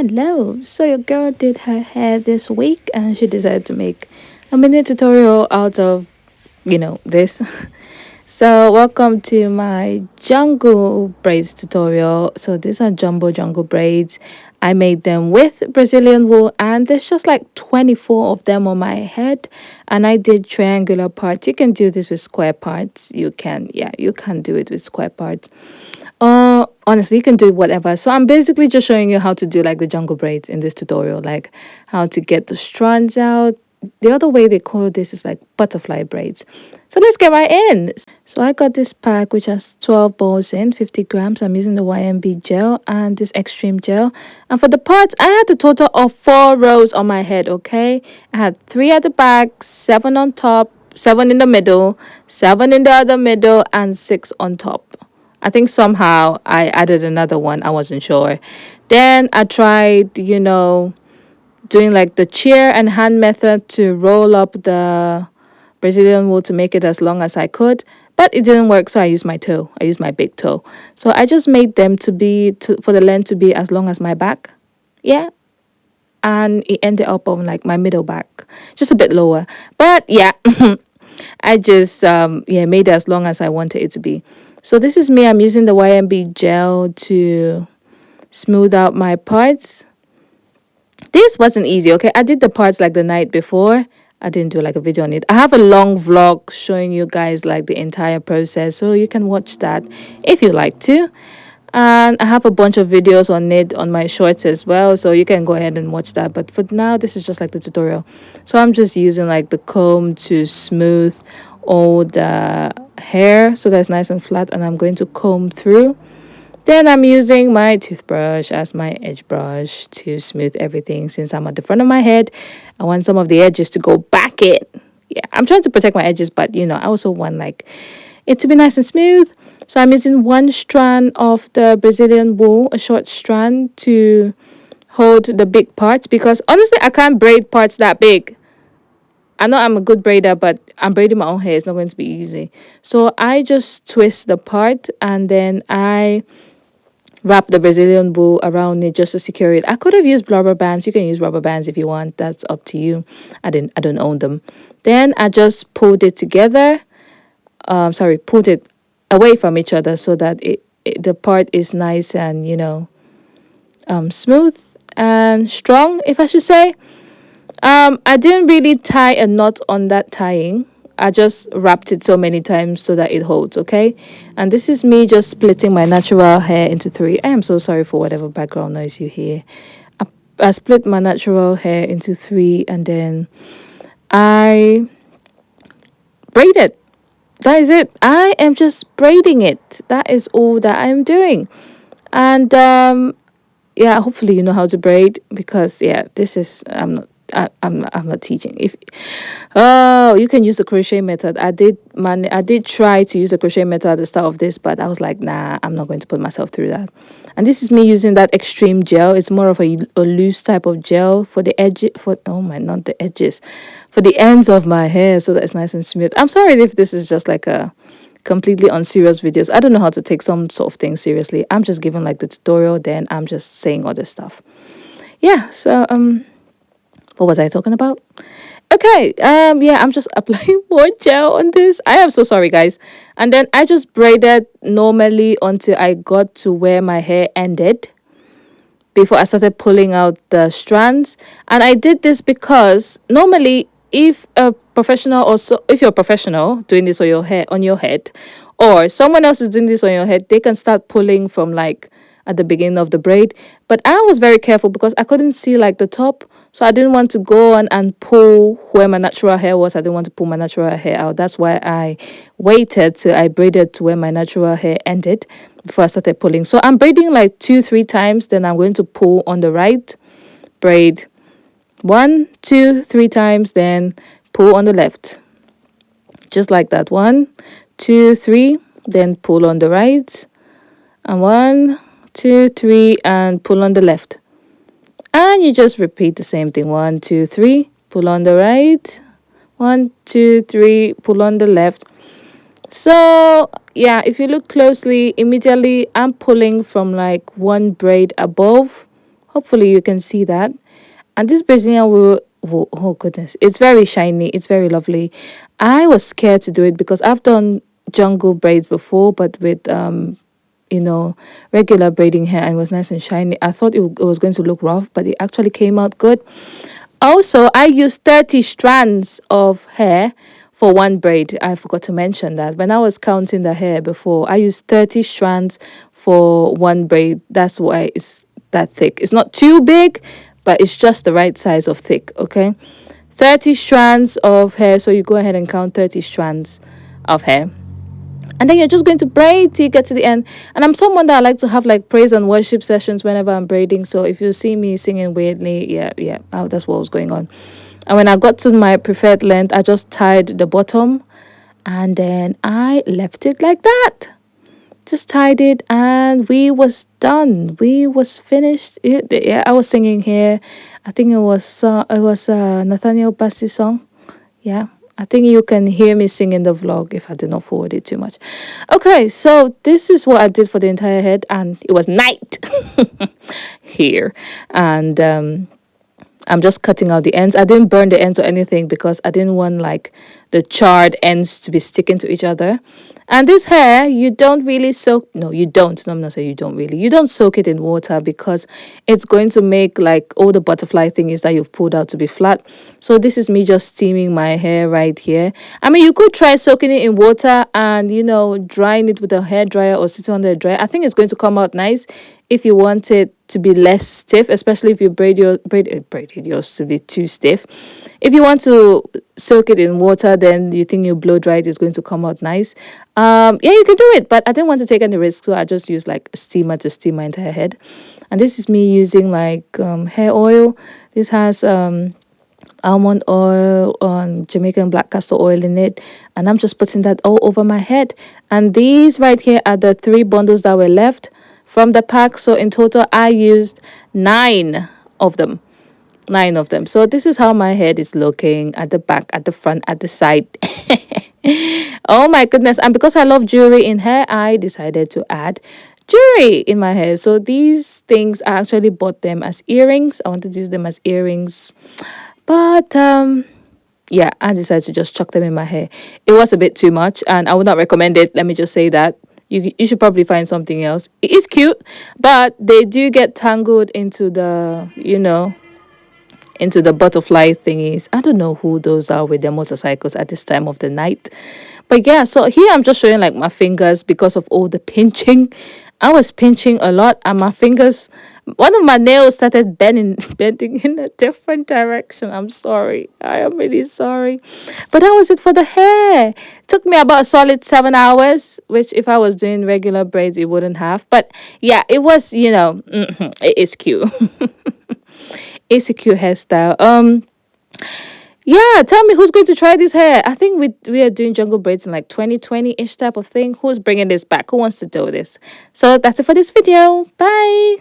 Hello! So your girl did her hair this week and she decided to make a mini tutorial out of, this. So welcome to my jungle braids tutorial. So these are jumbo jungle braids. I made them with Brazilian wool and there's just like 24 of them on my head, and I did triangular parts. You can do this with square parts. You can do it with square parts. Honestly, you can do whatever. So I'm basically just showing you how to do like the jungle braids in this tutorial, like how to get the strands out. The other way they call this is like butterfly braids. So let's get right in. So I got this pack which has 12 balls in, 50 grams. I'm using the YMB gel and this extreme gel. And for the parts, I had a total of 4 rows on my head, okay? I had 3 at the back, 7 on top, 7 in the middle, 7 in the other middle, and 6 on top. I think somehow I added another one. I wasn't sure. Then I tried, doing like the chair and hand method to roll up the Brazilian wool to make it as long as I could. But it didn't work, so I used my toe. I used my big toe. So I just made them for the length to be as long as my back. Yeah. And it ended up on like my middle back, just a bit lower. But yeah, I just made it as long as I wanted it to be. So this is me. I'm using the YMB gel to smooth out my parts. This wasn't easy, okay? I did the parts like the night before. I didn't do like a video on it. I have a long vlog showing you guys like the entire process, so you can watch that if you like to. And I have a bunch of videos on it on my shorts as well, so you can go ahead and watch that. But for now, this is just like the tutorial. So I'm just using like the comb to smooth all the hair so that's nice and flat, and I'm going to comb through. Then I'm using my toothbrush as my edge brush to smooth everything. Since I'm at the front of my head, I want some of the edges to go back in. Yeah, I'm trying to protect my edges, but I also want like it to be nice and smooth. So I'm using one strand of the Brazilian wool, a short strand, to hold the big parts, because honestly I can't braid parts that big. I know I'm a good braider, but I'm braiding my own hair. It's not going to be easy. So I just twist the part and then I wrap the Brazilian wool around it just to secure it. I could have used rubber bands. You can use rubber bands if you want. That's up to you. I don't own them. Then I just pulled it together. Pulled it away from each other so that the part is nice and smooth and strong, if I should say. I didn't really tie a knot on that tying. I just wrapped it so many times so that it holds, okay? And this is me just splitting my natural hair into 3. I am so sorry for whatever background noise you hear. I, I split my natural hair into 3 and then I braid it. That is it. I am just braiding it. That is all that I'm doing. And yeah, hopefully you know how to braid, because yeah, this is I'm not teaching. If Oh, you can use the crochet method. I did try to use the crochet method at the start of this, but I was like, nah, I'm not going to put myself through that. And this is me using that extreme gel. It's more of a loose type of gel for the edge, for oh my, not the edges, for the ends of my hair, so that it's nice and smooth. I'm sorry if this is just like a completely unserious videos. I don't know how to take some sort of things seriously. I'm just giving like the tutorial, then I'm just saying all this stuff. Yeah, so what was I talking about? Okay, yeah, I'm just applying more gel on this. I am so sorry, guys. And then I just braided normally until I got to where my hair ended before I started pulling out the strands. And I did this because normally, if a professional, also if you're a professional doing this on your head, or someone else is doing this on your head, they can start pulling from like at the beginning of the braid. But I was very careful because I couldn't see like the top, so I didn't want to go on and pull where my natural hair was. I didn't want to pull my natural hair out. That's why I waited till I braided to where my natural hair ended before I started pulling. So I'm braiding like 2-3 times, then I'm going to pull on the right, braid 1, 2, 3 times, then pull on the left, just like that. 1, 2, 3, then pull on the right, and 1, 2, 3, and pull on the left. And you just repeat the same thing. 1, 2, 3, pull on the right, 1, 2, 3, pull on the left. So yeah, if you look closely, immediately I'm pulling from like one braid above. Hopefully you can see that. And this Brazilian will, oh goodness, it's very shiny. It's very lovely. I was scared to do it because I've done jungle braids before, but with you know, regular braiding hair, and it was nice and shiny. I thought it was going to look rough, but it actually came out good. Also, I used 30 strands of hair for one braid. I forgot to mention that. When I was counting the hair before, I used 30 strands for one braid. That's why it's that thick. It's not too big, but it's just the right size of thick, okay? 30 strands of hair. So you go ahead and count 30 strands of hair, and then you're just going to braid till you get to the end. And I'm someone that I like to have like praise and worship sessions whenever I'm braiding. So if you see me singing weirdly, yeah, oh, that's what was going on. And when I got to my preferred length, I just tied the bottom, and then I left it like that. Just tied it, and we was done. We was finished. Yeah, I was singing here. I think it was Nathaniel Bassey's song. Yeah, I think you can hear me sing in the vlog if I did not forward it too much. Okay, so this is what I did for the entire head, and it was night here. And I'm just cutting out the ends. I didn't burn the ends or anything because I didn't want like the charred ends to be sticking to each other. And this hair, you don't really soak. No, you don't. No, I'm not saying you don't really. You don't soak it in water because it's going to make like all the butterfly thingies that you've pulled out to be flat. So this is me just steaming my hair right here. I mean, you could try soaking it in water and drying it with a hair dryer or sitting under a dryer. I think it's going to come out nice if you want it to be less stiff, especially if you braided yours to be too stiff. If you want to soak it in water, then you think you blow dry it is going to come out nice. Yeah, you can do it, but I didn't want to take any risk, so I just used like a steamer to steam my entire head. And this is me using like hair oil. This has almond oil on Jamaican black castor oil in it, and I'm just putting that all over my head. And these right here are the three bundles that were left from the pack. So in total I used of them 9 of them. So this is how my head is looking at the back, at the front, at the side. Oh my goodness. And because I love jewelry in hair, I decided to add jewelry in my hair. So these things, I actually bought them as earrings. I wanted to use them as earrings, but yeah, I decided to just chuck them in my hair. It was a bit too much, and I would not recommend it. Let me just say that. You should probably find something else. It is cute, but they do get tangled into the butterfly thingies. I don't know who those are with their motorcycles at this time of the night. But yeah, so here I'm just showing like my fingers because of all the pinching. I was pinching a lot, and my fingers, one of my nails started bending in a different direction. I'm sorry. I am really sorry. But that was it for the hair. Took me about a solid 7 hours, which if I was doing regular braids, it wouldn't have. But yeah, it was, it is cute. It's a cute hairstyle. Yeah, tell me who's going to try this hair. I think we are doing jungle braids in like 2020-ish type of thing. Who's bringing this back? Who wants to do this? So that's it for this video. Bye.